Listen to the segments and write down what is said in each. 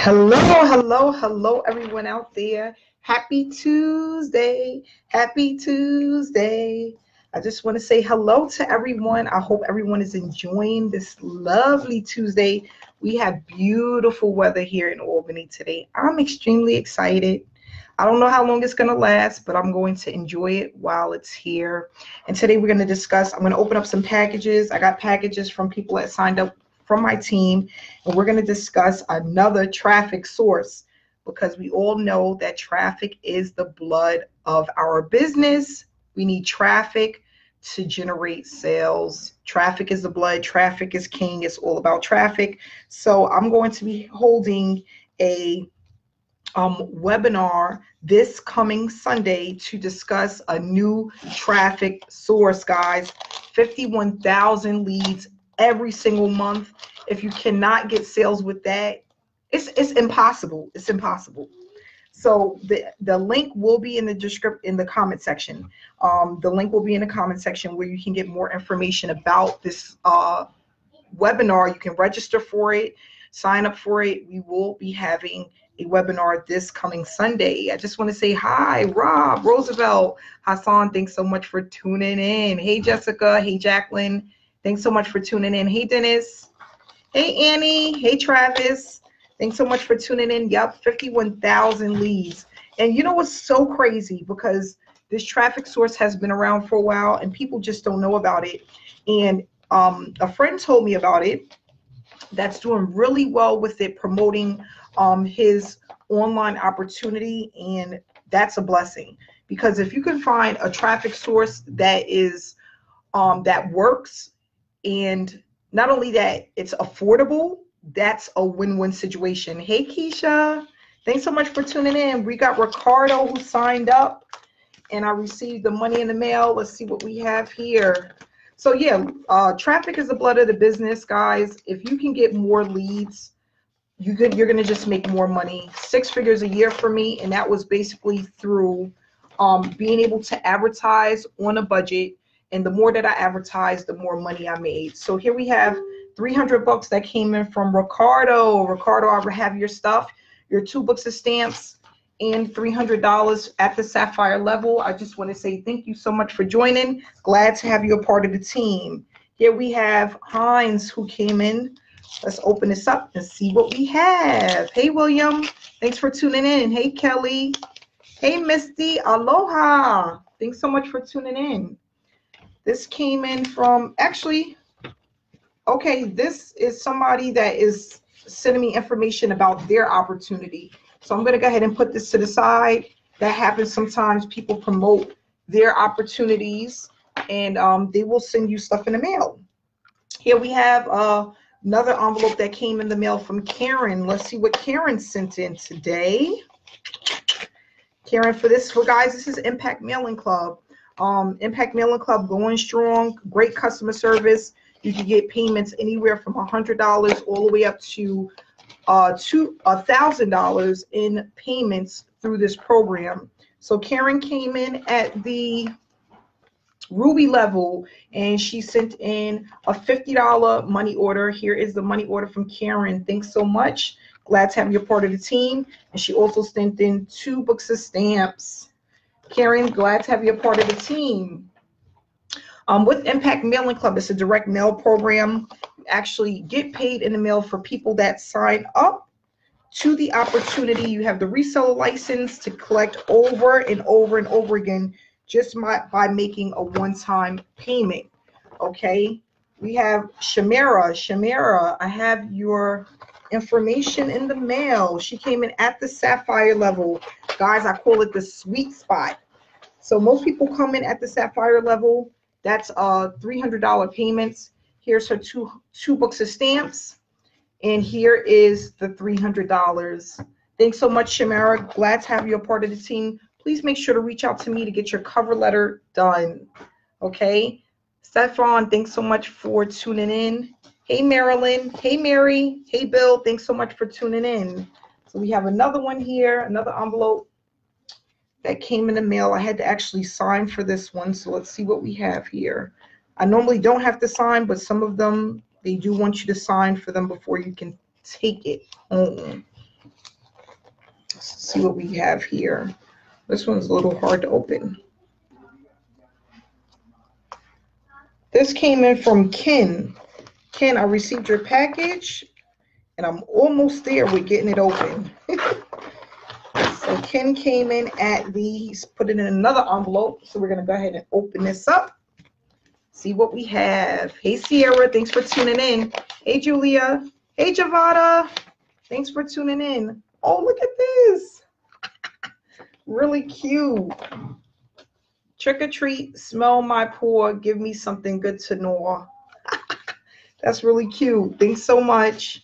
Hello, everyone out there. Happy Tuesday. Happy Tuesday. I just want to say hello to everyone. I hope everyone is enjoying this lovely Tuesday. We have beautiful weather here in Albany today. I'm extremely excited. I don't know how long it's going to last, but I'm going to enjoy it while it's here. And today we're going to discuss, I'm going to open up some packages. I got packages from people that signed up from my team, and we're going to discuss another traffic source because we all know that traffic is the blood of our business. We need traffic to generate sales. Traffic is the blood. Traffic is king. It's all about traffic. So I'm going to be holding a webinar this coming Sunday to discuss a new traffic source, guys. 51,000 leads every single month. If you cannot get sales with that, it's impossible. It's impossible. So the link will be in the description, in the comment section. The link will be in the comment section where you can get more information about this webinar. You can register for it, sign up for it. We will be having a webinar this coming Sunday. I just want to say hi, Rob, Roosevelt, Hassan. Thanks so much for tuning in. Hey, Jessica. Hey, Jacqueline. Thanks so much for tuning in. Hey, Dennis. Hey, Annie. Hey, Travis. Thanks so much for tuning in. Yup, 51,000 leads. And you know what's so crazy? Because this traffic source has been around for a while and people just don't know about it. And a friend told me about it that's doing really well with it, promoting his online opportunity, and that's a blessing. Because if you can find a traffic source that is that works, and not only that, it's affordable, that's a win-win situation. Hey, Keisha, thanks so much for tuning in. We got Ricardo who signed up, and I received the money in the mail. Let's see what we have here. So yeah, traffic is the blood of the business, guys. If you can get more leads, you're gonna just make more money. 6 figures a year for me, and that was basically through being able to advertise on a budget. And the more that I advertised, the more money I made. So here we have $300 that came in from Ricardo. Ricardo, I have your stuff, your 2 books of stamps, and $300 at the Sapphire level. I just want to say thank you so much for joining. Glad to have you a part of the team. Here we have Hines who came in. Let's open this up and see what we have. Hey, William. Thanks for tuning in. Hey, Kelly. Hey, Misty. Aloha. Thanks so much for tuning in. This came in from, actually, okay, this is somebody that is sending me information about their opportunity. So I'm going to go ahead and put this to the side. That happens sometimes. People promote their opportunities, and they will send you stuff in the mail. Here we have another envelope that came in the mail from Karen. Let's see what Karen sent in today. Karen, for guys, this is Impact Mailing Club. Impact Mailing Club going strong, great customer service. You can get payments anywhere from $100 all the way up to $1,000 in payments through this program. So Karen came in at the Ruby level, and she sent in a $50 money order. Here is the money order from Karen. Thanks so much. Glad to have you a part of the team. And she also sent in 2 books of stamps. Karen, glad to have you a part of the team. With Impact Mailing Club, it's a direct mail program. You actually get paid in the mail for people that sign up to the opportunity. You have the reseller license to collect over and over and over again just by making a one-time payment. Okay, we have Shamira. Shamira, I have your information in the mail. She came in at the Sapphire level. Guys, I call it the sweet spot. So most people come in at the Sapphire level. That's $300 payments. Here's her two books of stamps. And here is the $300. Thanks so much, Shamara. Glad to have you a part of the team. Please make sure to reach out to me to get your cover letter done. Okay? Stefan, thanks so much for tuning in. Hey, Marilyn. Hey, Mary. Hey, Bill. Thanks so much for tuning in. So we have another one here, another envelope that came in the mail. I had to actually sign for this one. So let's see what we have here. I normally don't have to sign, but some of them, they do want you to sign for them before you can take it home. Let's see what we have here. This one's a little hard to open. This came in from Ken. Ken, I received your package, and I'm almost there with getting it open. So Ken came in at he's put it in another envelope. So we're going to go ahead and open this up. See what we have. Hey, Sierra, thanks for tuning in. Hey, Julia. Hey, Javada. Thanks for tuning in. Oh, look at this. Really cute. Trick or treat, smell my paw, give me something good to gnaw. That's really cute. Thanks so much.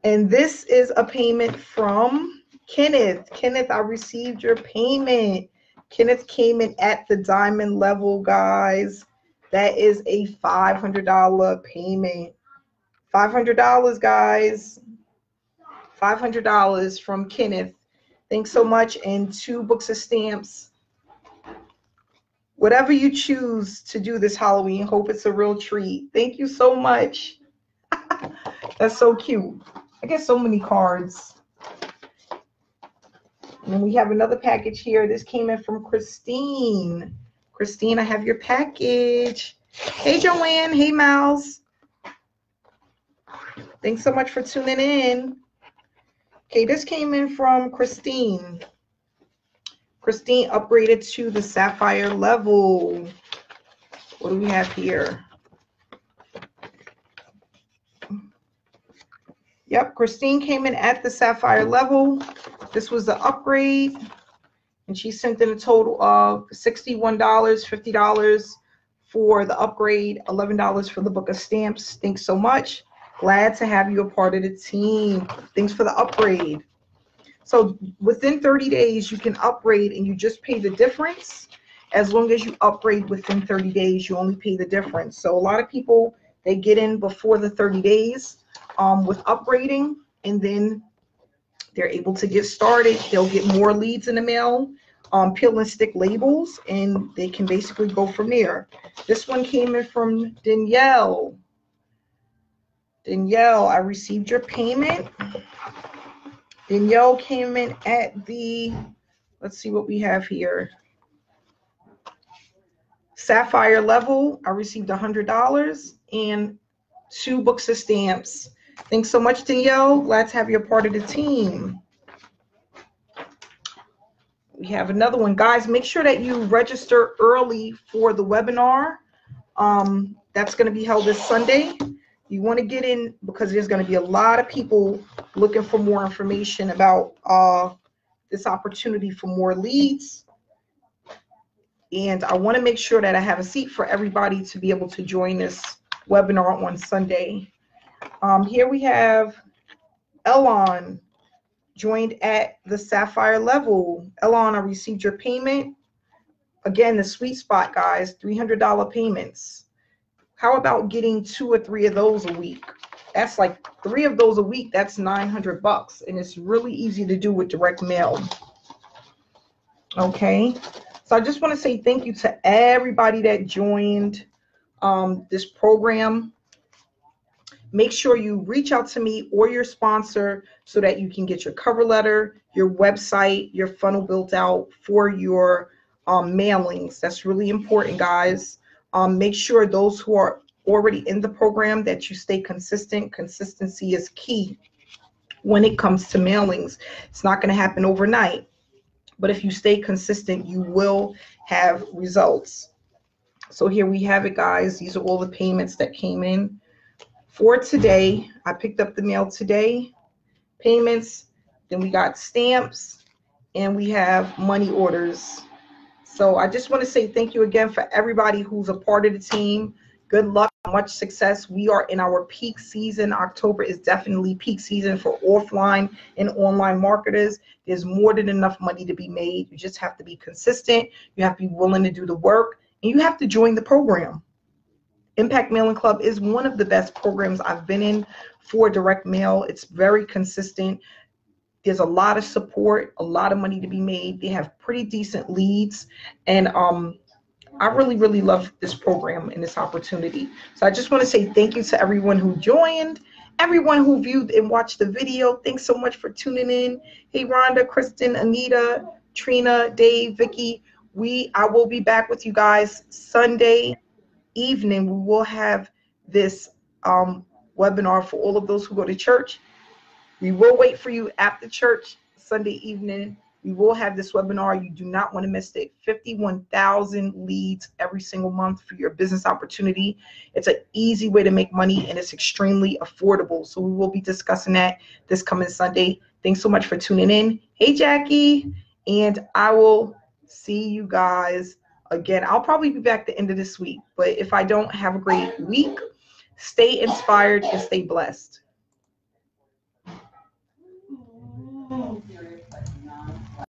And this is a payment from Kenneth. Kenneth, I received your payment. Kenneth came in at the diamond level, guys. That is a $500 payment. $500, guys. $500 from Kenneth. Thanks so much. And 2 books of stamps. Whatever you choose to do this Halloween, hope it's a real treat. Thank you so much. That's so cute. I get so many cards. And then we have another package here. This came in from Christine. Christine, I have your package. Hey, Joanne. Hey, Miles. Thanks so much for tuning in. Okay, this came in from Christine. Christine upgraded to the sapphire level. What do we have here? Yep, Christine came in at the sapphire level. This was the upgrade. And she sent in a total of $61, $50 for the upgrade, $11 for the book of stamps. Thanks so much. Glad to have you a part of the team. Thanks for the upgrade. So within 30 days, you can upgrade and you just pay the difference. As long as you upgrade within 30 days, you only pay the difference. So a lot of people, they get in before the 30 days with upgrading, and then they're able to get started. They'll get more leads in the mail, peel and stick labels, and they can basically go from there. This one came in from Danielle. Danielle, I received your payment. Danielle came in at the, let's see what we have here. Sapphire level, I received $100 and 2 books of stamps. Thanks so much, Danielle. Glad to have you a part of the team. We have another one. Guys, make sure that you register early for the webinar. That's going to be held this Sunday. You want to get in because there's going to be a lot of people looking for more information about this opportunity for more leads. And I want to make sure that I have a seat for everybody to be able to join this webinar on Sunday. Here we have Elon joined at the sapphire level. Elon, I received your payment. Again, the sweet spot, guys, $300 payments. How about getting 2 or 3 of those a week? That's like 3 of those a week. That's $900, and it's really easy to do with direct mail. Okay, so I just want to say thank you to everybody that joined this program. Make sure you reach out to me or your sponsor so that you can get your cover letter, your website, your funnel built out for your mailings. That's really important, guys. Make sure those who are already in the program that you stay consistent. Consistency is key when it comes to mailings. It's not going to happen overnight, but if you stay consistent, you will have results. So here we have it, guys. These are all the payments that came in for today. I picked up the mail today. Payments, then we got stamps, and we have money orders. So I just want to say thank you again for everybody who's a part of the team. Good luck, much success. We are in our peak season. October is definitely peak season for offline and online marketers. There's more than enough money to be made. You just have to be consistent. You have to be willing to do the work, and you have to join the program. Impact Mailing Club is one of the best programs I've been in for direct mail. It's very consistent. There's a lot of support, a lot of money to be made. They have pretty decent leads. And I really, really love this program and this opportunity. So I just want to say thank you to everyone who joined. everyone who viewed and watched the video, thanks so much for tuning in. Hey, Rhonda, Kristen, Anita, Trina, Dave, Vicky. I will be back with you guys Sunday evening. We will have this webinar for all of those who go to church. We will wait for you after church Sunday evening. We will have this webinar. You do not want to miss it. 51,000 leads every single month for your business opportunity. It's an easy way to make money, and it's extremely affordable. So we will be discussing that this coming Sunday. Thanks so much for tuning in. Hey, Jackie. And I will see you guys again. I'll probably be back the end of this week. But if I don't, have a great week. Stay inspired and stay blessed.